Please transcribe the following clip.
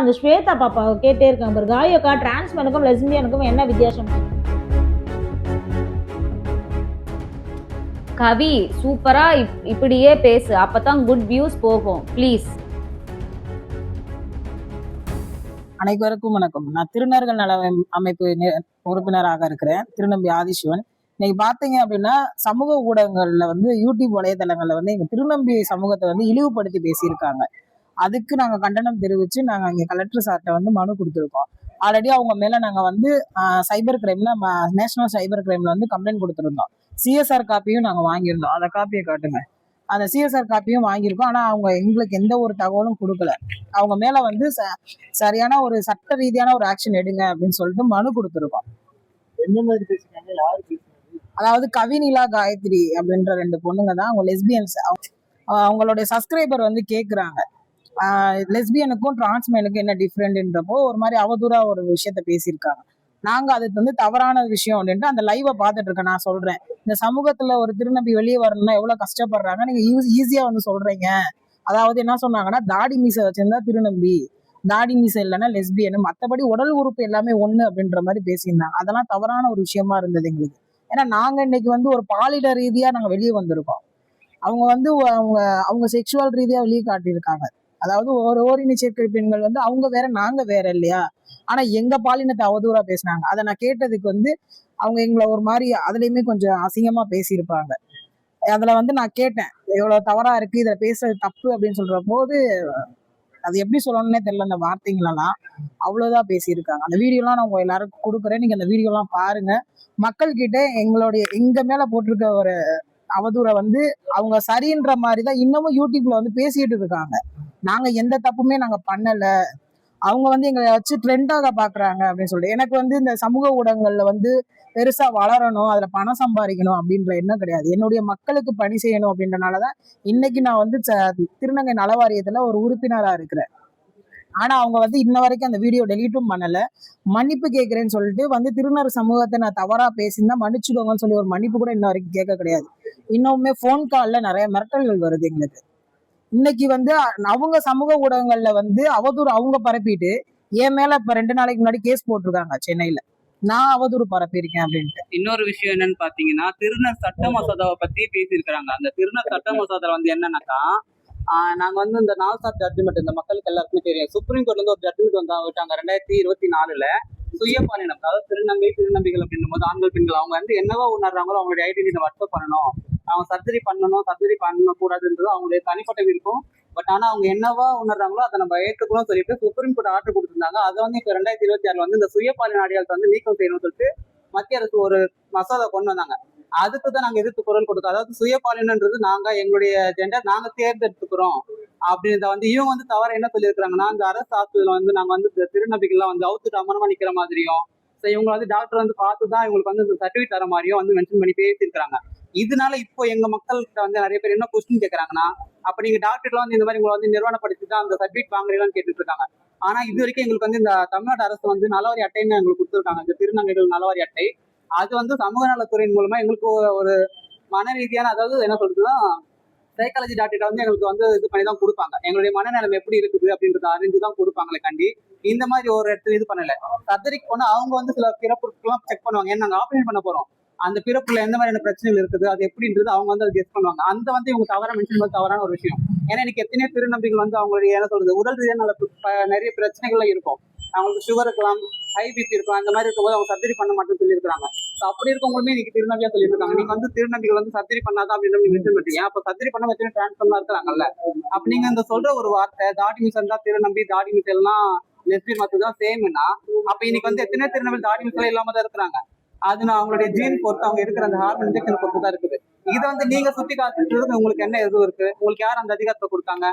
அந்த ஸ்வேதா பாப்பா கேட்டே இருக்காங்க பாரு, காயக்கா டிரான்ஸ்மேனுக்கும் லெஸ்பியனுக்கும் என்ன வித்தியாசம்? கவி சூப்பரா இப்படியே பேசு, அப்பதான் குட் வியூஸ் போகும் ப்ளீஸ். அனைவருக்கும் வணக்கம். நான் திருநர்கள் நல அமைப்பு உறுப்பினராக இருக்கிறேன், திருநம்பி ஆதிசிவன். இன்னைக்கு பாத்தீங்க அப்படின்னா சமூக ஊடகங்கள்ல யூடியூப் வலைதளங்கள்ல எங்க திருநம்பி சமூகத்தை இழிவுபடுத்தி பேசியிருக்காங்க. அதுக்கு நாங்க கண்டனம் தெரிவிச்சு நாங்க இங்க கலெக்டர் சார்ட்ட மனு கொடுத்துருக்கோம். ஆல்ரெடி அவங்க மேல நாங்க சைபர் கிரைம்ல நேஷனல் சைபர் கிரைம்ல கம்ப்ளைண்ட் கொடுத்துருந்தோம். சிஎஸ்ஆர் காப்பியும் நாங்க வாங்கியிருந்தோம். அந்த காப்பியை காட்டுங்க. அந்த சிஎஸ்ஆர் காப்பியும் வாங்கியிருக்கோம். ஆனா அவங்க எங்களுக்கு எந்த ஒரு தகவலும் கொடுக்கல. அவங்க மேல சரியான ஒரு சட்ட ரீதியான ஒரு ஆக்ஷன் எடுங்க அப்படின்னு சொல்லிட்டு மனு கொடுத்துருக்கோம். அதாவது கவினிலா காயத்ரி அப்படின்ற 2 பொண்ணுங்க தான், அவங்க லெஸ்பியன்ஸ். அவங்களுடைய சப்ஸ்கிரைபர் கேக்குறாங்க லெஸ்பியனுக்கும் டிரான்ஸ்மேனுக்கும் என்ன டிஃப்ரெண்ட்ன்றப்போ ஒரு மாதிரி அவதூறா ஒரு விஷயத்த பேசியிருக்காங்க. நாங்க அதுக்கு தவறான விஷயம் அப்படின்ட்டு அந்த லைவை பார்த்துட்டு இருக்கேன். நான் சொல்றேன், இந்த சமூகத்துல ஒரு திருநம்பி வெளியே வரணும்னா எவ்வளவு கஷ்டப்படுறாங்க, நீங்க ஈஸியா சொல்றீங்க. அதாவது என்ன சொன்னாங்கன்னா, தாடி மீசை வச்சிருந்தா திருநம்பி, தாடி மீசை இல்லைன்னா லெஸ்பியனு, மற்றபடி உடல் உறுப்பு எல்லாமே ஒண்ணு அப்படின்ற மாதிரி பேசியிருந்தாங்க. அதெல்லாம் தவறான ஒரு விஷயமா இருந்தது எங்களுக்கு. ஏன்னா நாங்க இன்னைக்கு ஒரு பாலிட ரீதியா நாங்க வெளியே வந்திருக்கோம். அவங்க அவங்க அவங்க செக்ஷுவல் ரீதியா வெளியே காட்டியிருக்காங்க. அதாவது ஒரு ஓரின சேர்க்கை பெண்கள் அவங்க வேற நாங்க வேற இல்லையா. ஆனா எங்க பாலினத்தை அவதூறா பேசினாங்க. அதை நான் கேட்டதுக்கு அவங்க எங்களை ஒரு மாதிரி அதுலயுமே கொஞ்சம் அசிங்கமா பேசியிருப்பாங்க. அதுல நான் கேட்டேன், எவ்வளவு தவறா இருக்கு, இதை பேசுறது தப்பு அப்படின்னு சொல்ற போது அது எப்படி சொல்லணும்னே தெரியல. அந்த வார்த்தைங்களெல்லாம் அவ்வளவுதான் பேசியிருக்காங்க. அந்த வீடியோலாம் நான் உங்க எல்லாருக்கும் கொடுக்குறேன், நீங்க அந்த வீடியோலாம் பாருங்க. மக்கள் கிட்ட எங்க மேல போட்டிருக்க ஒரு அவதூறை அவங்க சரின்ற மாதிரிதான் இன்னமும் யூடியூப்ல பேசிட்டு இருக்காங்க. நாங்க எந்த தப்புமே நாங்க பண்ணல, அவங்க எங்களை வச்சு ட்ரெண்டாக பாக்குறாங்க அப்படின்னு சொல்லிட்டு. எனக்கு இந்த சமூக ஊடகங்கள்ல பெருசா வளரணும், அதுல பணம் சம்பாதிக்கணும் அப்படின்ற எண்ணம் கிடையாது. என்னுடைய மக்களுக்கு பணி செய்யணும் அப்படின்றனாலதான் இன்னைக்கு நான் திருநங்கை நலவாரியத்துல ஒரு உறுப்பினரா இருக்கிறேன். ஆனா அவங்க இன்ன வரைக்கும் அந்த வீடியோ டெலீட்டும் பண்ணல. மன்னிப்பு கேட்கிறேன்னு சொல்லிட்டு திருநர் சமூகத்தை நான் தவறா பேசியிருந்தா மன்னிச்சுக்கோங்கன்னு சொல்லி ஒரு மன்னிப்பு கூட இன்ன வரைக்கும் கேட்க கிடையாது. இன்னுமே போன் கால்ல நிறைய மிரட்டல்கள் வருது எங்களுக்கு. இன்னைக்கு அவங்க சமூக ஊடகங்கள்ல அவதூறு அவங்க பரப்பிட்டு என் மேல இப்ப 2 நாளைக்கு முன்னாடி கேஸ் போட்டிருக்காங்க சென்னையில, நான் அவதூறு பரப்பியிருக்கேன் அப்படின்ட்டு. இன்னொரு விஷயம் என்னன்னு பாத்தீங்கன்னா, திருநர் சட்ட மசோதாவை பத்தி பேசியிருக்கிறாங்க. அந்த திருநர் சட்ட மசோதா என்னன்னாக்கா, நாங்க இந்த 4 ஸ்டார் ஜட்ஜ்மெண்ட் இந்த மக்களுக்கு எல்லாருக்குமே தெரியும். சுப்ரீம் கோர்ட்ல ஒரு ஜட்ஜ்மெண்ட் விட்டாங்க 2024ல. சுயபாலினம், அதாவது திருநம்பிகள் அப்படின்னும் போது ஆண்கள் பெண்கள் அவங்க என்னவா உணர்றாங்களோ அவங்களுடைய ஐடென்டிட்டி அக்செப்ட் பண்ணணும், அவங்க சர்ஜரி பண்ணக்கூடாதுன்றது அவங்களுடைய தனிப்பட்ட விருப்பம். பட் ஆனா அவங்க என்னவா உணர்றாங்களோ அதை நம்ம ஏற்றுக்கணும் சொல்லிட்டு சுப்ரீம் கோர்ட் ஆர்டர் கொடுத்திருந்தாங்க. அதை இப்ப 2026 இந்த சுயபாலின அடையாளத்தை நீக்கம் செய்யணும்னு சொல்லிட்டு மத்திய அரசு ஒரு மசோதா கொண்டு வந்தாங்க. அதுக்குதான் நாங்க எதிர்த்து குரல் கொடுத்தோம். அதாவது சுயபாலினன்றது நாங்க எங்களுடைய ஜெண்டர் நாங்க தேர்ந்தெடுத்துக்கிறோம் அப்படின்றத இவங்க தவற என்ன சொல்லியிருக்கிறாங்கன்னா, இந்த அரசு ஹாஸ்பிட்டல் நாங்க திருநபிகள்லாம் அவுத்துட்டு அமனமா நிக்கிற மாதிரியும், இவங்க டாக்டர் பார்த்துதான் இவங்களுக்கு இந்த சர்டிபிகேட் தர மாதிரியும் மென்ஷன் பண்ணி பேசியிருக்கிறாங்க. இதனால இப்போ எங்க மக்கள்கிட்ட நிறைய பேர் என்ன கொஸ்டின் கேட்கறாங்கன்னா, அப்ப நீங்க டாக்டர்லாம் இந்த மாதிரி உங்களை நிர்வாணப்படுத்தி தான் அந்த சர்டிபிகேட் வாங்குறீங்களான்னு கேட்டுட்டு இருக்காங்க. ஆனா இது வரைக்கும் எங்களுக்கு இந்த தமிழ்நாடு அரசு நலவாரி அட்டைன்னு எங்களுக்கு கொடுத்துருக்காங்க, இந்த திருநங்கைகள் நலவாரி அட்டை. அது சமூக நலத்துறையின் மூலமா எங்களுக்கு ஒரு மன ரீதியான, அதாவது என்ன சொல்றதுன்னா சைக்காலஜி டாக்டர் எங்களுக்கு இது பண்ணி தான் கொடுப்பாங்க. எங்களுடைய மனநலம் எப்படி இருக்குது அப்படின்றத அறிஞ்சுதான் கொடுப்பாங்களே கண்டி இந்த மாதிரி ஒரு இடத்துல இது பண்ணல. சர்ஜரிக்கு போனா அவங்க சில பிறப்புலாம் செக் பண்ணுவாங்க. ஏன்னா நாங்க ஆப்ரேஷன் பண்ண போறோம், அந்த பிறப்புல எந்த மாதிரியான பிரச்சனைகள் இருக்குது அது எப்படின்றது அவங்க அதை கெஸ் பண்ணுவாங்க. அந்த இவங்க தவறா மென்ஷன் பண்ண தவறான ஒரு விஷயம். ஏன்னா எனக்கு எத்தனையோ திருநம்பிகள் அவங்களுடைய என்ன சொல்றது உடல் ரீதியான நிறைய பிரச்சனைகள்லாம் இருக்கும். அவங்களுக்கு சுகர் இருக்கலாம், ஹை பிபி இருக்கும். அந்த மாதிரி இருக்கும்போது அவங்க சர்ஜரி பண்ண மாட்டேன்னு சொல்லியிருக்காங்க. அப்படி இருக்கவங்களுமே இன்னைக்கு திருநம்பியா சொல்லியிருக்காங்க. நீங்க திருநம்பிகள் சர்ஜரி பண்ணாதான் அப்படின்னு மென்ஷன் பண்றீங்க. அப்ப சர்ஜரி பண்ண வச்சு டிரான்ஸ்ஃபர்மா இருக்கிறாங்கல்ல. அப்ப நீங்க இந்த சொல்ற ஒரு வார்த்தை தாடி மிசல் தான் திருநம்பி, தாடி மிசல்லாம் லெஸ்பியன் மத்ததான் சேம்னா, அப்ப இன்னைக்கு எத்தனையோ திருநம்பி தாடி மிசல் இல்லாம தான் இருக்கிறாங்க. அது அவங்களுடைய ஜீன் பொறுத்து, அவங்க இருக்கிற அந்த ஹார்மோன் இன்ஜெக்ஷன் பொறுத்து தான் இருக்குது. இதை நீங்க சுட்டி காட்டுறதுக்கு உங்களுக்கு என்ன எதுவும் இருக்கு? உங்களுக்கு யார் அந்த அதிகாரத்தை கொடுத்தாங்க?